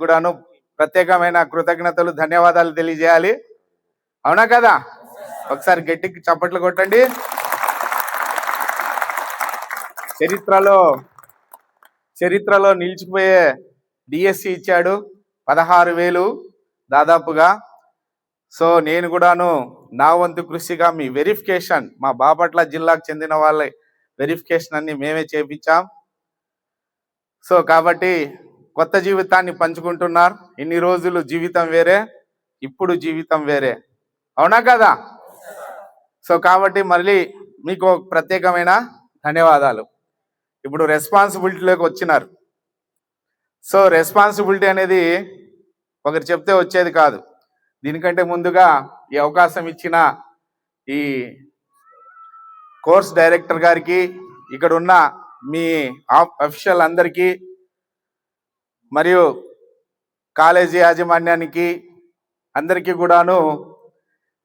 కూడాను ప్రత్యేకమైన కృతజ్ఞతలు ధన్యవాదాలు తెలియజేయాలి. అవునా కదా? ఒకసారి గట్టికి చప్పట్లు కొట్టండి. చరిత్రలో నిలిచిపోయే డిఎస్సి ఇచ్చాడు 16,000 దాదాపుగా. సో నేను కూడాను నా వంతు కృషిగా మీ వెరిఫికేషన్, మా బాపట్ల జిల్లాకు చెందిన వాళ్ళ వెరిఫికేషన్ అన్ని మేమే చేపించాం. సో కాబట్టి కొత్త జీవితాన్ని పంచుకుంటున్నారు. ఇన్ని రోజులు జీవితం వేరే, ఇప్పుడు జీవితం వేరే. అవునా కదా? సో కాబట్టి మళ్ళీ మీకు ప్రత్యేకమైన ధన్యవాదాలు. ఇప్పుడు రెస్పాన్సిబిలిటీలోకి వచ్చినారు. సో రెస్పాన్సిబిలిటీ అనేది ఒకరు చెప్తే వచ్చేది కాదు. దీనికంటే ముందుగా ఈ అవకాశం ఇచ్చిన ఈ కోర్స్ డైరెక్టర్ గారికి, ఇక్కడ ఉన్న మీ అఫీషియల్ అందరికీ, మరియు కాలేజీ యాజమాన్యానికి అందరికీ కూడాను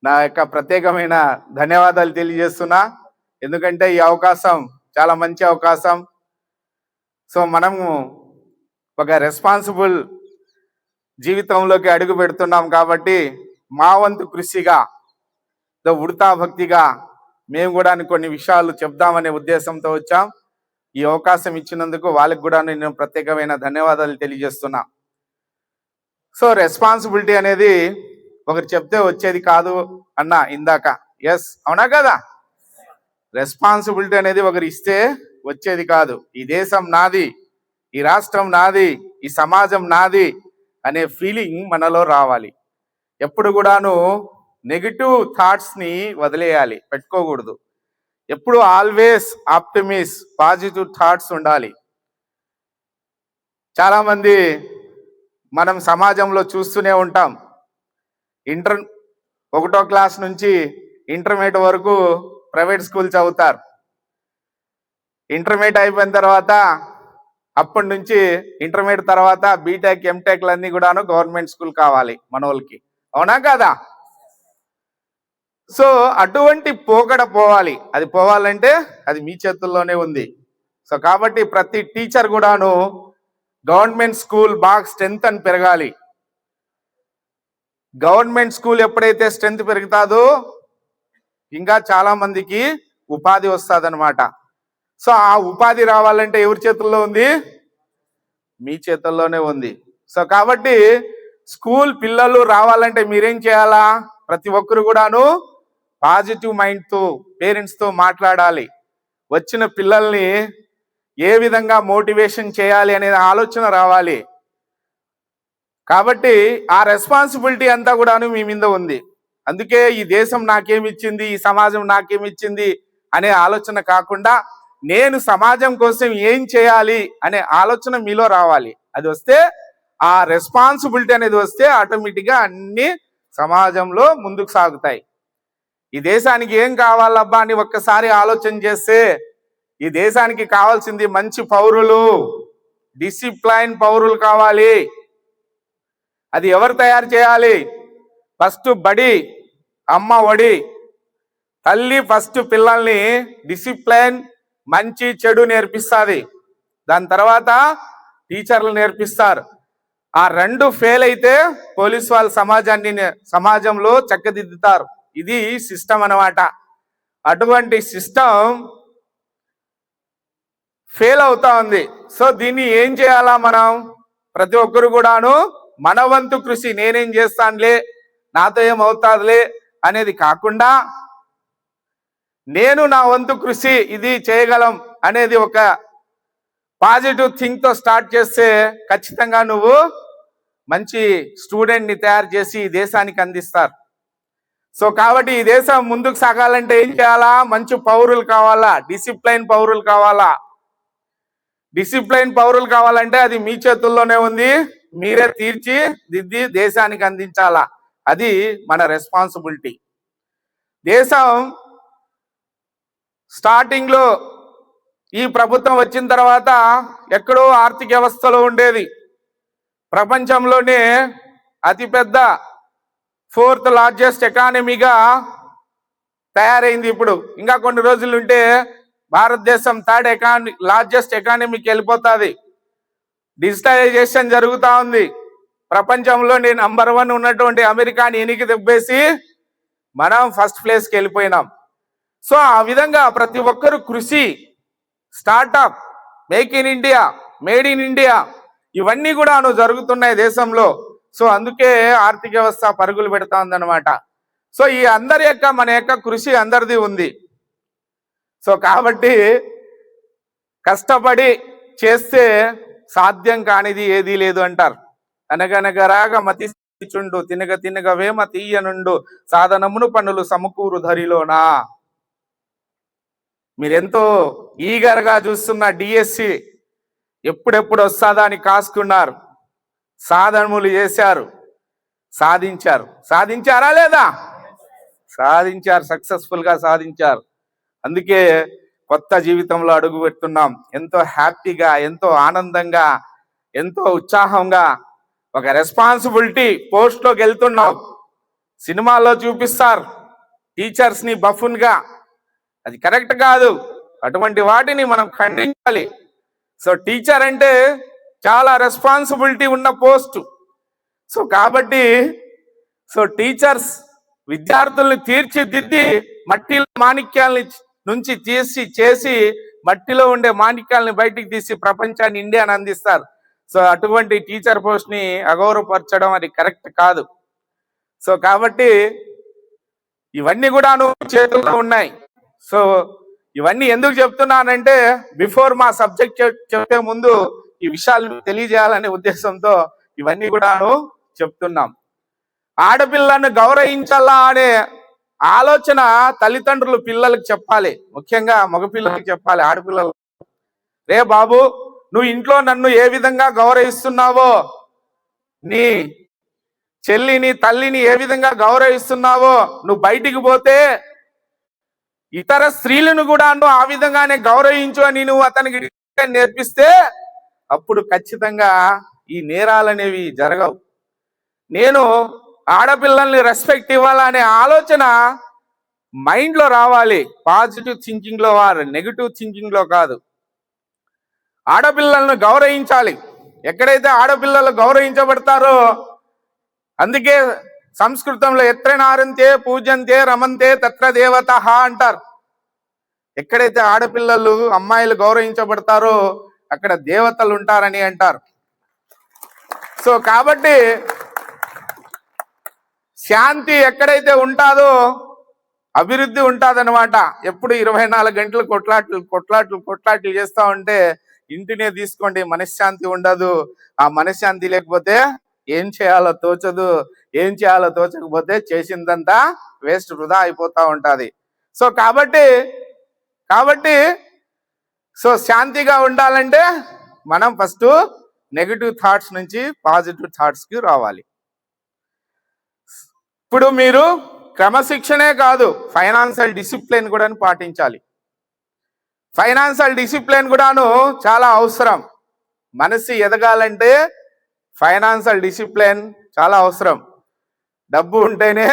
నా యొక్క ప్రత్యేకమైన ధన్యవాదాలు తెలియజేస్తున్నా. ఎందుకంటే ఈ అవకాశం చాలా మంచి అవకాశం. సో మనము ఒక రెస్పాన్సిబుల్ జీవితంలోకి అడుగు పెడుతున్నాం కాబట్టి మా వంతు కృషిగా, ఉడతా భక్తిగా మేము కూడా కొన్ని విషయాలు చెప్దామనే ఉద్దేశంతో వచ్చాం. ఈ అవకాశం ఇచ్చినందుకు వాళ్ళకి కూడా నేను ప్రత్యేకమైన ధన్యవాదాలు తెలియజేస్తున్నా. సో రెస్పాన్సిబిలిటీ అనేది ఒకరు చెప్తే వచ్చేది కాదు అన్న ఇందాక. ఎస్, అవునా కదా? రెస్పాన్సిబిలిటీ అనేది ఒకరు ఇస్తే వచ్చేది కాదు. ఈ దేశం నాది, ఈ రాష్ట్రం నాది, ఈ సమాజం నాది అనే ఫీలింగ్ మనలో రావాలి. ఎప్పుడు కూడాను నెగిటివ్ థాట్స్ని వదిలేయాలి, పెట్టుకోకూడదు. ఎప్పుడు ఆల్వేస్ ఆప్టిమిస్ట్, పాజిటివ్ థాట్స్ ఉండాలి. చాలామంది మనం సమాజంలో చూస్తూనే ఉంటాం. 1వ క్లాస్ నుంచి ఇంటర్మీడియట్ వరకు ప్రైవేట్ స్కూల్ చదువుతారు. ఇంటర్మీడియట్ అయిపోయిన తర్వాత, అప్పటి నుంచి ఇంటర్మీడియట్ తర్వాత బీటెక్, ఎంటెక్లు అన్నీ కూడాను గవర్నమెంట్ స్కూల్ కావాలి మన వాళ్ళకి. అవునా కదా? సో అటువంటి పోకడ పోవాలి. అది పోవాలంటే అది మీ చేతుల్లోనే ఉంది. సో కాబట్టి ప్రతి టీచర్ కూడాను గవర్నమెంట్ స్కూల్ బాగా స్ట్రెంత్ అని పెరగాలి. గవర్నమెంట్ స్కూల్ ఎప్పుడైతే స్ట్రెంత్ పెరుగుతాదో ఇంకా చాలా మందికి ఉపాధి వస్తుంది అనమాట. సో ఆ ఉపాధి రావాలంటే ఎవరి చేతుల్లో ఉంది? మీ చేతుల్లోనే ఉంది. సో కాబట్టి స్కూల్ పిల్లలు రావాలంటే మీరేం చేయాలా? ప్రతి ఒక్కరు కూడాను పాజిటివ్ మైండ్తో పేరెంట్స్తో మాట్లాడాలి. వచ్చిన పిల్లల్ని ఏ విధంగా మోటివేషన్ చేయాలి అనే ఆలోచన రావాలి. కాబట్టి ఆ రెస్పాన్సిబిలిటీ అంతా కూడాను మీ మీద ఉంది. అందుకే ఈ దేశం నాకేమిచ్చింది, ఈ సమాజం నాకేమిచ్చింది అనే ఆలోచన కాకుండా నేను సమాజం కోసం ఏం చేయాలి అనే ఆలోచన మీలో రావాలి. అది వస్తే, ఆ రెస్పాన్సిబిలిటీ అనేది వస్తే ఆటోమేటిక్గా అన్ని సమాజంలో ముందుకు సాగుతాయి. ఈ దేశానికి ఏం కావాలబ్బా అని ఒక్కసారి ఆలోచన చేస్తే, ఈ దేశానికి కావాల్సింది మంచి పౌరులు, డిసిప్లైన్ పౌరులు కావాలి. అది ఎవరు తయారు చేయాలి? ఫస్ట్ బడి, అమ్మ ఒడి. తల్లి ఫస్ట్ పిల్లల్ని డిసిప్లైన్, మంచి చెడు నేర్పిస్తుంది. దాని తర్వాత టీచర్లు నేర్పిస్తారు. ఆ రెండు ఫెయిల్ అయితే పోలీస్ వాళ్ళు సమాజంలో చక్కదిద్దుతారు. ఇది సిస్టమ్ అన్నమాట. అటువంటి సిస్టమ్ ఫెయిల్ అవుతా ఉంది. సో దీన్ని ఏం చేయాలా? మనం ప్రతి ఒక్కరు కూడాను మన వంతు కృషి, నేనేం చేస్తానులే, నాతో ఏమవుతాదులే అనేది కాకుండా, నేను నా వంతు కృషి ఇది చేయగలం అనేది ఒక పాజిటివ్ థింగ్తో స్టార్ట్ చేస్తే ఖచ్చితంగా నువ్వు మంచి స్టూడెంట్ని తయారు చేసి ఈ దేశానికి అందిస్తారు. సో కాబట్టి ఈ దేశం ముందుకు సాగాలంటే ఏం చేయాలా? మంచి పౌరులు కావాలా, డిసిప్లైన్ పౌరులు కావాలా. డిసిప్లైన్ పౌరులు కావాలంటే అది మీ చేతుల్లోనే ఉంది. మీరే తీర్చిదిద్ది దేశానికి అందించాలా. అది మన రెస్పాన్సిబిలిటీ. దేశం స్టార్టింగ్లో ఈ ప్రభుత్వం వచ్చిన తర్వాత ఎక్కడో ఆర్థిక వ్యవస్థలో ఉండేది. ప్రపంచంలోనే అతిపెద్ద 4th లార్జెస్ట్ ఎకానమీగా తయారైంది. ఇప్పుడు ఇంకా కొన్ని రోజులు ఉంటే భారతదేశం 3rd లార్జెస్ట్ ఎకానమీకి వెళ్ళిపోతుంది. డిజిటలైజేషన్ జరుగుతూ ఉంది. ప్రపంచంలోని నంబర్ 1 ఉన్నటువంటి అమెరికాని ఎనికి దెబ్బేసి మనం ఫస్ట్ ప్లేస్కి వెళ్ళిపోయినాం. సో ఆ విధంగా ప్రతి ఒక్కరు కృషి, startup, make in India, made in India ఇవన్నీ కూడా జరుగుతున్నాయి దేశంలో. సో అందుకే ఆర్థిక వ్యవస్థ పరుగులు పెడతా ఉందన్నమాట. సో ఈ అందరి యొక్క మన యొక్క కృషి అందరిది ఉంది. సో కాబట్టి కష్టపడి చేస్తే సాధ్యం కానిది ఏదీ లేదు అంటారు. అనగనగరాగ మతి చుండు తినగ తినగ వేమ తీయనుండు సాధనమును పనులు సమకూరు ధరిలోనా. మీరెంతో ఈగర్గా చూస్తున్న డిఎస్సి ఎప్పుడెప్పుడు వస్తుందా అని కాసుకున్నారు. సాధనములు చేశారు, సాధించారు. సాధించారా లేదా? సాధించారు, సక్సెస్ఫుల్గా సాధించారు. అందుకే కొత్త జీవితంలో అడుగు పెడుతున్నాం. ఎంతో హ్యాపీగా, ఎంతో ఆనందంగా, ఎంతో ఉత్సాహంగా ఒక రెస్పాన్సిబిలిటీ పోస్ట్లోకి వెళ్తున్నాం. సినిమాల్లో చూపిస్తారు టీచర్స్ని బఫున్గా, అది కరెక్ట్ కాదు. అటువంటి వాటిని మనం ఖండించాలి. సో టీచర్ అంటే చాలా రెస్పాన్సిబిలిటీ ఉన్న పోస్ట్. సో కాబట్టి టీచర్స్ విద్యార్థుల్ని తీర్చిదిద్ది మట్టిలో మాణిక్యాలని నుంచి చేసి మట్టిలో ఉండే మాణిక్యాలని బయటికి తీసి ప్రపంచాన్ని ఇండియాని అందిస్తారు. సో అటువంటి టీచర్ పోస్ట్ని అగౌరవపరచడం అది కరెక్ట్ కాదు. సో కాబట్టి ఇవన్నీ కూడా చేతుల్లో ఉన్నాయి. సో ఇవన్నీ ఎందుకు చెప్తున్నానంటే బిఫోర్ మా సబ్జెక్ట్ చెప్పే ముందు ఈ విషయాలు తెలియజేయాలనే ఉద్దేశంతో ఇవన్నీ కూడా చెప్తున్నాం. ఆడపిల్లను గౌరవించాలా అనే ఆలోచన తల్లిదండ్రులు పిల్లలకు చెప్పాలి. ముఖ్యంగా మగపిల్లలకు చెప్పాలి. ఆడపిల్లలు, రే బాబు, నువ్వు ఇంట్లో నన్ను ఏ విధంగా గౌరవిస్తున్నావో, నీ చెల్లిని తల్లిని ఏ విధంగా గౌరవిస్తున్నావో, నువ్వు బయటికి పోతే ఇతర స్త్రీలను కూడా ఆ విధంగానే గౌరవించు అని నువ్వు అతనికి నేర్పిస్తే అప్పుడు ఖచ్చితంగా ఈ నేరాలనేవి జరగవు. నేను ఆడపిల్లల్ని రెస్పెక్ట్ ఇవ్వాలనే ఆలోచన మైండ్లో రావాలి. పాజిటివ్ థింకింగ్లో, నెగిటివ్ థింకింగ్లో కాదు. ఆడపిల్లలను గౌరవించాలి. ఎక్కడైతే ఆడపిల్లలు గౌరవించబడతారో, అందుకే సంస్కృతంలో ఎత్ర నారంతే పూజంతే రమంతే తత్ర దేవత అంటారు. ఎక్కడైతే ఆడపిల్లలు అమ్మాయిలు గౌరవించబడతారో అక్కడ దేవతలు ఉంటారని అంటారు. సో కాబట్టి శాంతి ఎక్కడైతే ఉంటుందో అభివృద్ధి ఉంటుందన్నమాట. ఎప్పుడు 24 గంటలు కొట్లాట్లు చేస్తూ ఉంటే ఇంటినే తీసుకోండి, మనశ్శాంతి ఉండదు. ఆ మనశ్శాంతి లేకపోతే ఏం చేయాలో తోచదు. ఏం చేయాలో తోచకపోతే చేసిందంతా వేస్ట్, వృధా అయిపోతూ ఉంటుంది. సో కాబట్టి శాంతిగా ఉండాలంటే మనం ఫస్ట్ నెగిటివ్ థాట్స్ నుంచి పాజిటివ్ థాట్స్కి రావాలి. ఇప్పుడు మీరు క్రమశిక్షణే కాదు, ఫైనాన్షియల్ డిసిప్లిన్ కూడా పాటించాలి. ఫైనాన్షియల్ డిసిప్లిన్ కూడాను చాలా అవసరం. మనసు ఎదగాలంటే ఫైనాన్షియల్ డిసిప్లిన్ చాలా అవసరం. డబ్బు ఉంటేనే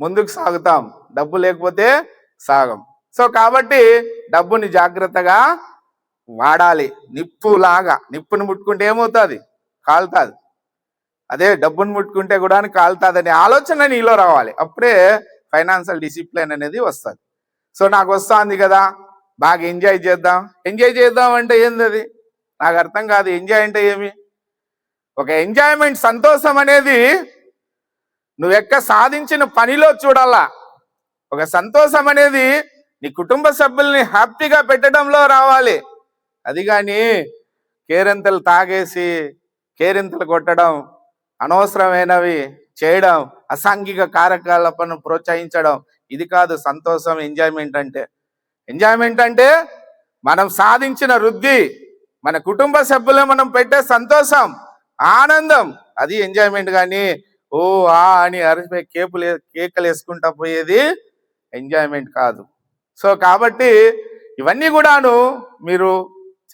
ముందుకు సాగుతాం, డబ్బు లేకపోతే సాగం. సో కాబట్టి డబ్బుని జాగ్రత్తగా వాడాలి. నిప్పుని ముట్టుకుంటే ఏమవుతుంది? కాలుతుంది. అదే డబ్బును ముట్టుకుంటే కూడా కాలుతుందనే ఆలోచన నీలో రావాలి. అప్పుడే ఫైనాన్షియల్ డిసిప్లిన్ అనేది వస్తుంది. సో నాకు వస్తుంది కదా, బాగా ఎంజాయ్ చేద్దాం అంటే ఏంది అది? నాకు అర్థం కాదు. ఎంజాయ్ అంటే ఏమి? ఒక ఎంజాయ్మెంట్, సంతోషం అనేది నువ్వు సాధించిన పనిలో చూడాలా. ఒక సంతోషం అనేది నీ కుటుంబ సభ్యుల్ని హ్యాపీగా పెట్టడంలో రావాలి. అది కానీ కేరింతలు తాగేసి కేరింతలు కొట్టడం, అనవసరమైనవి చేయడం, అసాంఘిక కార్యకలాపాలను ప్రోత్సహించడం, ఇది కాదు సంతోషం, ఎంజాయ్మెంట్ అంటే. ఎంజాయ్మెంట్ అంటే మనం సాధించిన వృద్ధి, మన కుటుంబ సభ్యులు మనం పెట్టే సంతోషం, ఆనందం, అది ఎంజాయ్మెంట్. కానీ ఓ అని అరిపై కేకలు వేసుకుంటా పోయేది ఎంజాయ్మెంట్ కాదు. సో కాబట్టి ఇవన్నీ కూడాను మీరు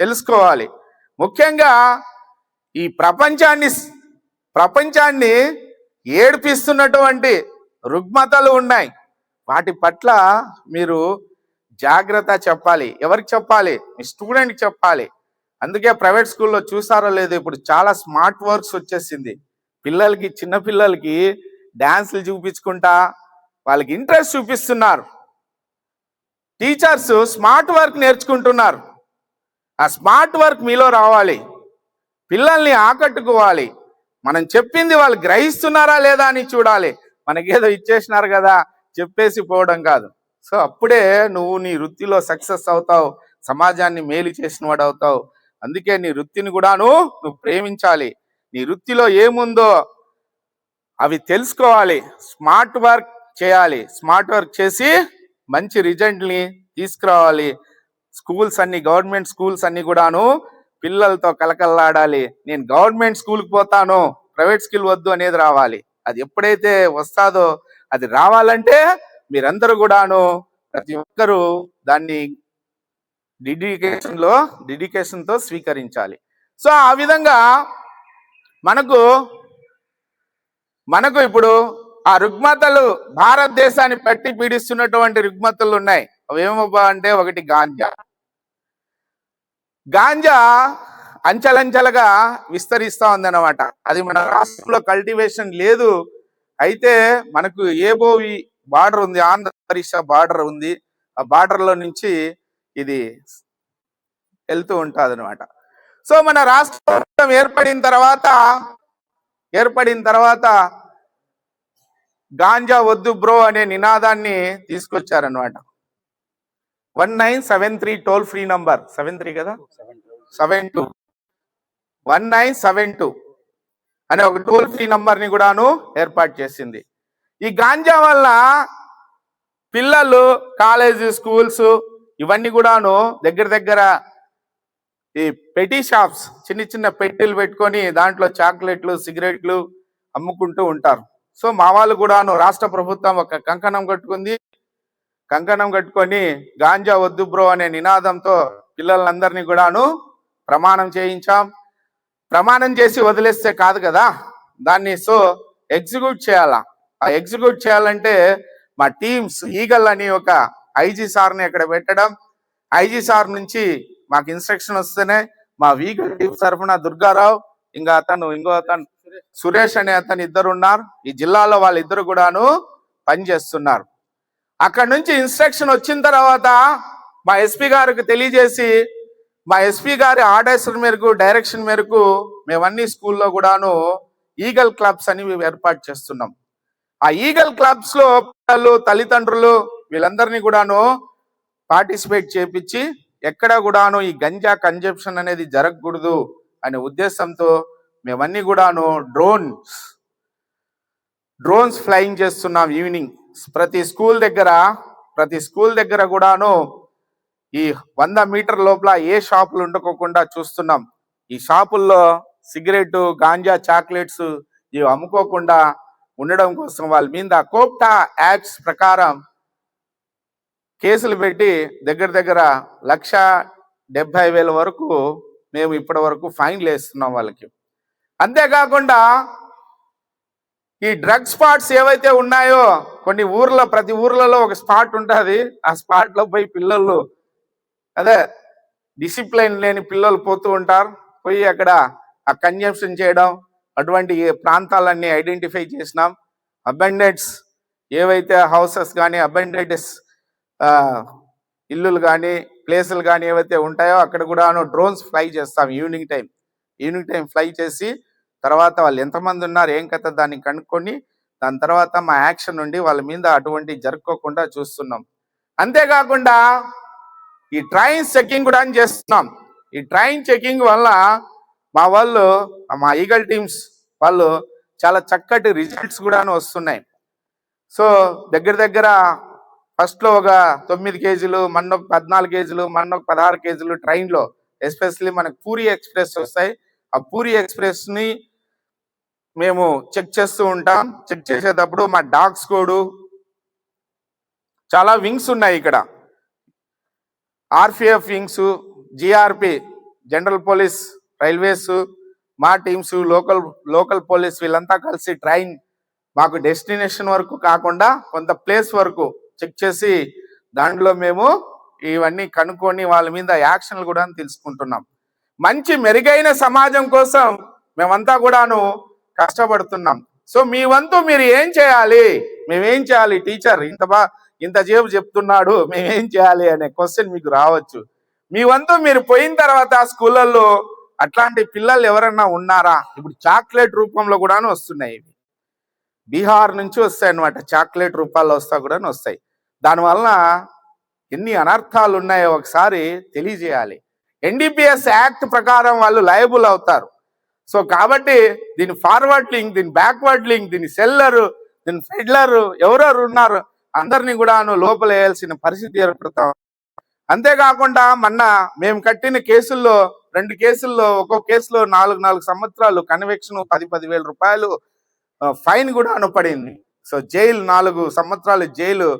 తెలుసుకోవాలి. ముఖ్యంగా ఈ ప్రపంచాన్ని ఏడిపిస్తున్నటువంటి రుగ్మతలు ఉన్నాయి. వాటి పట్ల మీరు జాగ్రత్త చెప్పాలి. ఎవరికి చెప్పాలి? మీ స్టూడెంట్కి చెప్పాలి. అందుకే ప్రైవేట్ స్కూల్లో చూసారో లేదు, ఇప్పుడు చాలా స్మార్ట్ వర్క్స్ వచ్చేసింది. పిల్లలకి, చిన్న పిల్లలకి డాన్సులు చూపించుకుంటా వాళ్ళకి ఇంట్రెస్ట్ చూపిస్తున్నారు. టీచర్స్ స్మార్ట్ వర్క్ నేర్చుకుంటున్నారు. ఆ స్మార్ట్ వర్క్ మీలో రావాలి, పిల్లల్ని ఆకట్టుకోవాలి. మనం చెప్పింది వాళ్ళు గ్రహిస్తున్నారా లేదా అని చూడాలి. మనకేదో ఇచ్చేసినారు కదా చెప్పేసి పోవడం కాదు. సో అప్పుడే నువ్వు నీ వృత్తిలో సక్సెస్ అవుతావు, సమాజాన్ని మేలు చేసిన వాడు అవుతావు. అందుకే నీ వృత్తిని కూడాను నువ్వు ప్రేమించాలి. నీ వృత్తిలో ఏముందో అవి తెలుసుకోవాలి, స్మార్ట్ వర్క్ చేయాలి. స్మార్ట్ వర్క్ చేసి మంచి రిజల్ట్ని తీసుకురావాలి. స్కూల్స్ అన్ని, గవర్నమెంట్ స్కూల్స్ అన్ని కూడాను పిల్లలతో కలకల్లాడాలి. నేను గవర్నమెంట్ స్కూల్కి పోతాను, ప్రైవేట్ స్కూల్ వద్దు అనేది రావాలి. అది ఎప్పుడైతే వస్తాదో, అది రావాలంటే మీరందరూ కూడాను, ప్రతి ఒక్కరూ దాన్ని డెడికేషన్తో స్వీకరించాలి. సో ఆ విధంగా మనకు ఇప్పుడు ఆ రుగ్మతలు, భారతదేశాన్ని పట్టి పీడిస్తున్నటువంటి రుగ్మతలు ఉన్నాయి. అవేమబ్బా అంటే, ఒకటి గాంజా అంచెలంచెలుగా విస్తరిస్తా ఉందన్నమాట. అది మన రాష్ట్రంలో కల్టివేషన్ లేదు. అయితే మనకు ఏబోవి బార్డర్ ఉంది, ఆంధ్ర ఒరిస్సా బార్డర్ ఉంది. ఆ బార్డర్లో నుంచి ఇది వెళ్తూ ఉంటుంది అనమాట. సో మన రాష్ట్రం ఏర్పడిన తర్వాత గాంజా వద్దు బ్రో అనే నినాదాన్ని తీసుకొచ్చారనమాట. 1973 టోల్ ఫ్రీ నంబర్, 73 కదా, 72 1972 అనే ఒక టోల్ ఫ్రీ నంబర్ని కూడాను ఏర్పాటు చేసింది. ఈ గాంజా వల్ల పిల్లలు, కాలేజీ, స్కూల్స్ ఇవన్నీ కూడాను దగ్గర ఈ పెటీ షాప్స్, చిన్న చిన్న పెట్టెలు పెట్టుకొని దాంట్లో చాక్లెట్లు, సిగరెట్లు అమ్ముకుంటూ ఉంటారు. సో మా వాళ్ళు కూడాను, రాష్ట్ర ప్రభుత్వం ఒక కంకణం కట్టుకొని గాంజా వద్దు బ్రో అనే నినాదంతో పిల్లలందరినీ కూడాను ప్రమాణం చేయించాం. ప్రమాణం చేసి వదిలేస్తే కాదు కదా దాన్ని, సో ఎగ్జిక్యూట్ చేయాలా. ఆ ఎగ్జిక్యూట్ చేయాలంటే మా టీమ్స్, ఈగల్ అని ఒక ఐజీ సార్ని అక్కడ పెట్టడం, ఐజీ సార్ నుంచి మాకు ఇన్స్ట్రక్షన్ వస్తేనే మా ఈగల్ టీం తరఫున దుర్గారావు, ఇంకో అతను సురేష్ అనే అతను ఇద్దరు ఉన్నారు. ఈ జిల్లాలో వాళ్ళిద్దరు కూడాను పనిచేస్తున్నారు. అక్కడ నుంచి ఇన్స్ట్రక్షన్ వచ్చిన తర్వాత మా ఎస్పీ గారికి తెలియజేసి, మా ఎస్పీ గారి ఆర్డర్స్ మేరకు, డైరెక్షన్ మేరకు మేమన్నీ స్కూల్లో కూడాను ఈగల్ క్లబ్స్ అని ఏర్పాటు చేస్తున్నాం. ఆ ఈగల్ క్లబ్స్ లో పిల్లలు, తల్లిదండ్రులు వీళ్ళందరినీ కూడాను పార్టిసిపేట్ చేపించి, ఎక్కడ కూడాను ఈ గంజా కన్జంప్షన్ అనేది జరగకూడదు అనే ఉద్దేశంతో మేమన్నీ కూడాను డ్రోన్స్ ఫ్లయింగ్ చేస్తున్నాం. ఈవినింగ్ ప్రతి స్కూల్ దగ్గర కూడాను ఈ 100 మీటర్ లోపల ఏ షాపులు ఉండకోకుండా చూస్తున్నాం. ఈ షాపుల్లో సిగరెట్, గాంజా, చాక్లెట్స్ ఇవి అమ్ముకోకుండా ఉండడం కోసం వాళ్ళ మీద కోప్టా యాక్ట్స్ ప్రకారం కేసులు పెట్టి దగ్గర 1,70,000 వరకు మేము ఇప్పటి వరకు ఫైన్లు వేస్తున్నాం వాళ్ళకి. అంతేకాకుండా ఈ డ్రగ్ స్పాట్స్ ఏవైతే ఉన్నాయో, కొన్ని ప్రతి ఊర్లలో ఒక స్పాట్ ఉంటుంది. ఆ స్పాట్ లో పోయి పిల్లలు, అదే డిసిప్లైన్ లేని పిల్లలు పోతూ ఉంటారు. పోయి అక్కడ ఆ కన్జంప్షన్ చేయడం, అటువంటి ప్రాంతాలన్నీ ఐడెంటిఫై చేసినాం. అబండెంట్స్ ఏవైతే హౌసెస్ కానీ, అబండెంట్స్ ఇల్లులు కానీ, ప్లేసులు కానీ ఏవైతే ఉంటాయో అక్కడ కూడాను డ్రోన్స్ ఫ్లై చేస్తాం. ఈవినింగ్ టైం ఫ్లై చేసి తర్వాత వాళ్ళు ఎంతమంది ఉన్నారు, ఏం కథ దాన్ని కనుక్కొని దాని తర్వాత మా యాక్షన్ నుండి వాళ్ళ మీద అటువంటి జరుపుకోకుండా చూస్తున్నాం. అంతేకాకుండా ఈ ట్రైన్ చెకింగ్ కూడా చేస్తున్నాం. ఈ ట్రైన్ చెకింగ్ వల్ల మా ఈగల్ టీమ్స్ వాళ్ళు చాలా చక్కటి రిజల్ట్స్ కూడా వస్తున్నాయి. సో దగ్గర ఫస్ట్లో ఒక 9 కేజీలు, మొన్న 14 కేజీలు, మొన్న 16 కేజీలు ట్రైన్లో, ఎస్పెషల్లీ మనకు పూరి ఎక్స్ప్రెస్ వస్తాయి. ఆ పూరి ఎక్స్ప్రెస్ని మేము చెక్ చేస్తూ ఉంటాం. చెక్ చేసేటప్పుడు మా డాగ్ స్క్వాడ్, చాలా వింగ్స్ ఉన్నాయి ఇక్కడ, RPF wings, GRP, general police, railways, మా టీమ్స్, లోకల్ పోలీస్ వీళ్ళంతా కలిసి ట్రైన్ మాకు డెస్టినేషన్ వరకు కాకుండా కొంత ప్లేస్ వరకు చెక్ చేసి దాంట్లో మేము ఇవన్నీ కనుక్కొని వాళ్ళ మీద యాక్షన్లు కూడా తెలుసుకుంటున్నాం. మంచి మెరుగైన సమాజం కోసం మేమంతా కూడాను కష్టపడుతున్నాం. సో మీ వంతు మీరు ఏం చేయాలి, మేమేం చేయాలి, టీచర్ ఇంతసేపు చెప్తున్నాడు మేమేం చేయాలి అనే క్వశ్చన్ మీకు రావచ్చు. మీ వంతు మీరు పోయిన తర్వాత స్కూళ్ళల్లో అట్లాంటి పిల్లలు ఎవరన్నా ఉన్నారా? ఇప్పుడు చాక్లెట్ రూపంలో కూడాను వస్తున్నాయి, బీహార్ నుంచి వస్తాయి అన్నమాట, చాక్లెట్ రూపాల్లో కూడాను వస్తాయి. దానివల్ల ఎన్ని అనర్థాలు ఉన్నాయో ఒకసారి తెలియజేయాలి. ఎన్డీపీఎస్ యాక్ట్ ప్రకారం వాళ్ళు లయబుల్ అవుతారు. సో కాబట్టి దీని ఫార్వర్డ్ లింక్, దీని బ్యాక్వర్డ్ లింక్, దీని సెల్లరు, దీని ఫెడ్లరు ఎవరెవరు ఉన్నారు అందరినీ కూడాను లోపల వేయాల్సిన పరిస్థితి ఏర్పడతాం. అంతేకాకుండా మొన్న మేము కట్టిన కేసుల్లో 2 కేసుల్లో ఒక్కొక్క కేసులో 4 సంవత్సరాలు కన్విక్షన్, 10,000 రూపాయలు ఫైన్ కూడాను పడింది. సో జైలు 4 సంవత్సరాలు జైలు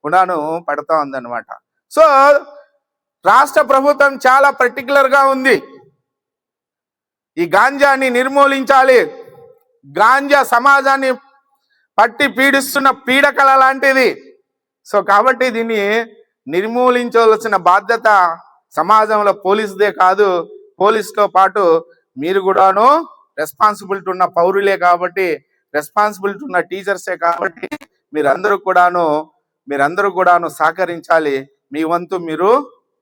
కూడాను పడతా ఉందన్నమాట. సో రాష్ట్ర ప్రభుత్వం చాలా పర్టికులర్గా ఉంది, ఈ గాంజాని నిర్మూలించాలి. గాంజా సమాజాన్ని పట్టి పీడిస్తున్న పీడకల లాంటిది. సో కాబట్టి దీన్ని నిర్మూలించవలసిన బాధ్యత సమాజంలో పోలీసుదే కాదు, పోలీసుతో పాటు మీరు కూడాను రెస్పాన్సిబిలిటీ ఉన్న పౌరులే కాబట్టి, రెస్పాన్సిబిలిటీ ఉన్న టీచర్సే కాబట్టి మీరందరూ కూడాను సహకరించాలి. మీ వంతు మీరు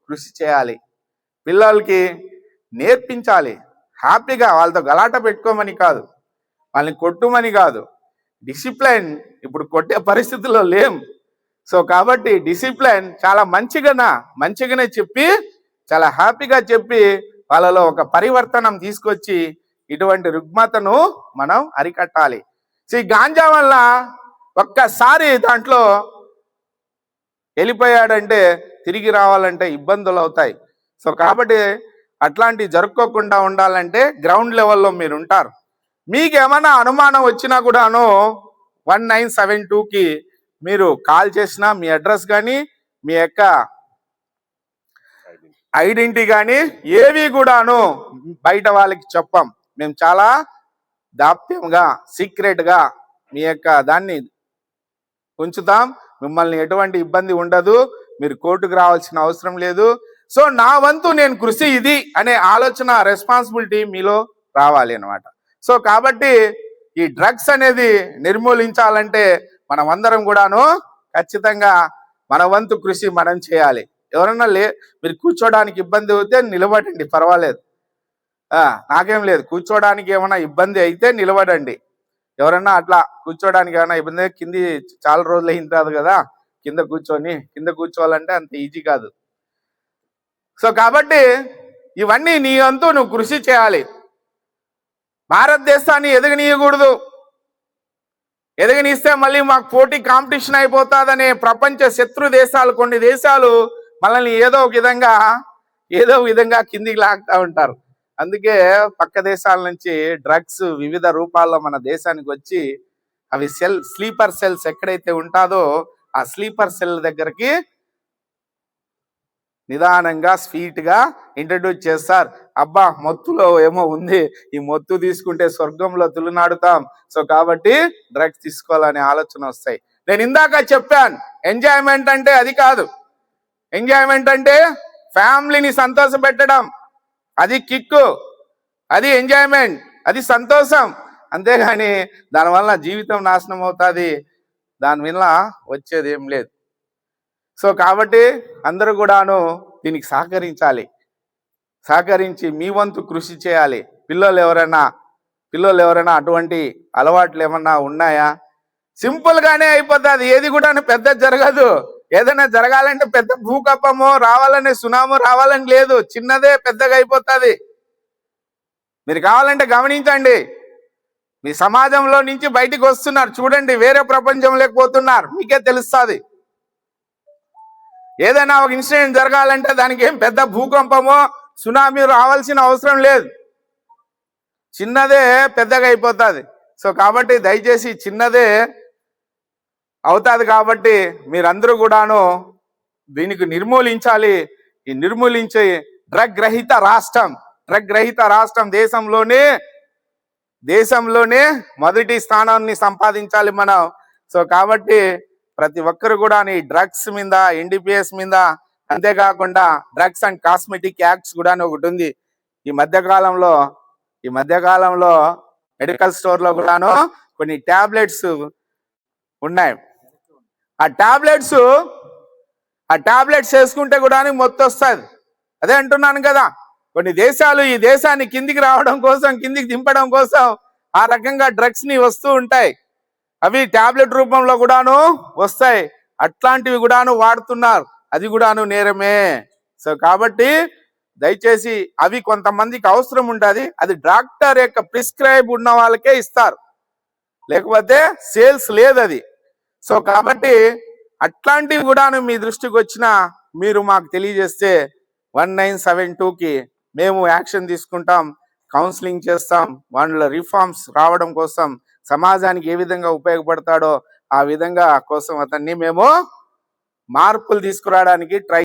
కృషి చేయాలి. పిల్లలకి నేర్పించాలి, హ్యాపీగా వాళ్ళతో గలాట పెట్టుకోమని కాదు, వాళ్ళని కొట్టుమని కాదు. డిసిప్లైన్ ఇప్పుడు కొట్టే పరిస్థితుల్లో లేం. సో కాబట్టి డిసిప్లైన్ చాలా మంచిగానే చెప్పి, చాలా హ్యాపీగా చెప్పి వాళ్ళలో ఒక పరివర్తనం తీసుకొచ్చి ఇటువంటి రుగ్మతను మనం అరికట్టాలి. సో ఈ గాంజా వల్ల ఒక్కసారి దాంట్లో వెళ్ళిపోయాడంటే తిరిగి రావాలంటే ఇబ్బందులు అవుతాయి. సో కాబట్టి అట్లాంటి జరుపుకోకుండా ఉండాలంటే గ్రౌండ్ లెవెల్లో మీరు ఉంటారు. మీకు ఏమైనా అనుమానం వచ్చినా కూడాను 1972కి మీరు కాల్ చేసినా మీ అడ్రస్ కానీ మీ యొక్క ఐడెంటిటీ కానీ ఏవి కూడాను బయట వాళ్ళకి చెప్పం. మేము చాలా దాప్యంగా సీక్రెట్గా మీ యొక్క దాన్ని ఉంచుతాం. మిమ్మల్ని ఎటువంటి ఇబ్బంది ఉండదు, మీరు కోర్టుకు రావాల్సిన అవసరం లేదు. సో నా వంతు నేను కృషి ఇది అనే ఆలోచన, రెస్పాన్సిబిలిటీ మీలో రావాలి అన్నమాట. సో కాబట్టి ఈ డ్రగ్స్ అనేది నిర్మూలించాలంటే మనం అందరం కూడాను ఖచ్చితంగా మన వంతు కృషి మనం చేయాలి. ఎవరన్నా మీరు కూర్చోడానికి ఇబ్బంది అయితే నిలబడండి, పర్వాలేదు, నాకేం లేదు. కూర్చోడానికి ఏమైనా ఇబ్బంది అయితే నిలబడండి. ఎవరన్నా అట్లా కూర్చోడానికి ఏమైనా ఇబ్బంది, కింది చాలా రోజులు అయిన తర్వాత కదా కింద కూర్చోవాలంటే అంత ఈజీ కాదు. సో కాబట్టి ఇవన్నీ నీ వంతు నువ్వు కృషి చేయాలి. భారతదేశాన్ని ఎదగనీయకూడదు, ఎదగనిస్తే మళ్ళీ మాకు పోటీ కాంపిటీషన్ అయిపోతుందనే ప్రపంచ శత్రు దేశాలు, కొన్ని దేశాలు మనల్ని ఏదో విధంగా కిందికి లాగుతూ ఉంటారు. అందుకే పక్క దేశాల నుంచి డ్రగ్స్ వివిధ రూపాల్లో మన దేశానికి వచ్చి అవి స్లీపర్ సెల్స్ ఎక్కడైతే ఉంటుందో ఆ స్లీపర్ సెల్ దగ్గరికి నిదానంగా స్వీట్గా ఇంట్రడ్యూస్ చేస్తారు. అబ్బా మత్తులో ఏమో ఉంది, ఈ మత్తు తీసుకుంటే స్వర్గంలో తులునాడుతాం, సో కాబట్టి డ్రగ్స్ తీసుకోవాలనే ఆలోచన వస్తాయి. నేను ఇందాక చెప్పాను, ఎంజాయ్మెంట్ అంటే అది కాదు. ఎంజాయ్మెంట్ అంటే ఫ్యామిలీని సంతోష పెట్టడం, అది కిక్కు, అది ఎంజాయ్మెంట్, అది సంతోషం. అంతేగాని దానివల్ల జీవితం నాశనం అవుతుంది, దానివల్ల వచ్చేది ఏం లేదు. సో కాబట్టి అందరూ కూడాను దీనికి సహకరించి మీ వంతు కృషి చేయాలి. పిల్లలు ఎవరైనా అటువంటి అలవాట్లు ఏమన్నా ఉన్నాయా? సింపుల్గానే అయిపోతుంది, ఏది కూడా పెద్ద జరగదు. ఏదైనా జరగాలంటే పెద్ద భూకంపమో రావాలనే సునామో రావాలని లేదు, చిన్నదే పెద్దగా అయిపోతుంది. మీరు కావాలంటే గమనించండి, మీ సమాజంలో నుంచి బయటికి వస్తున్నారు చూడండి, వేరే ప్రపంచంలోకి పోతున్నారు, మీకే తెలుస్తుంది. ఏదైనా ఒక ఇన్సిడెంట్ జరగాలంటే దానికి ఏం పెద్ద భూకంపమో సునామీ రావాల్సిన అవసరం లేదు, చిన్నదే పెద్దగా అయిపోతుంది. సో కాబట్టి దయచేసి చిన్నదే అవుతుంది. కాబట్టి మీరందరూ కూడాను దీనికి నిర్మూలించాలి. ఈ నిర్మూలించే డ్రగ్ రహిత రాష్ట్రం దేశంలోనే మొదటి స్థానాన్ని సంపాదించాలి మనం. సో కాబట్టి ప్రతి ఒక్కరు కూడా ఈ డ్రగ్స్ మీద, ఎన్డీపీఎస్ మీద, అంతేకాకుండా డ్రగ్స్ అండ్ కాస్మెటిక్ యాక్ట్స్ కూడా ఒకటి ఉంది, ఈ మధ్య కాలంలో మెడికల్ స్టోర్ లో కూడాను కొన్ని టాబ్లెట్స్ ఉన్నాయి. ఆ టాబ్లెట్స్ వేసుకుంటే కూడా మొత్తం వస్తుంది. అదే అంటున్నాను కదా, కొన్ని దేశాలు ఈ దేశాన్ని కిందికి రావడం కోసం, కిందికి దింపడం కోసం ఆ రకంగా డ్రగ్స్ ని వస్తూ ఉంటాయి. అవి టాబ్లెట్ రూపంలో కూడాను వస్తాయి. అట్లాంటివి కూడాను వాడుతున్నారు. అది కూడాను నేరమే. సో కాబట్టి దయచేసి అవి కొంతమందికి అవసరం ఉంటుంది. అది డాక్టర్ యొక్క ప్రిస్క్రైబ్ ఉన్న వాళ్ళకే ఇస్తారు, లేకపోతే సేల్స్ లేదు అది. సో కాబట్టి అట్లాంటివి కూడాను మీ దృష్టికి వచ్చినా మీరు మాకు తెలియజేస్తే 1972కి మేము యాక్షన్ తీసుకుంటాం, కౌన్సిలింగ్ చేస్తాం. వాళ్ళ రిఫార్మ్స్ రావడం కోసం, సమాజానికి ఏ విధంగా ఉపయోగపడతాడో ఆ విధంగా కోసం అతన్ని మేము మార్పులు తీసుకురావడానికి ట్రై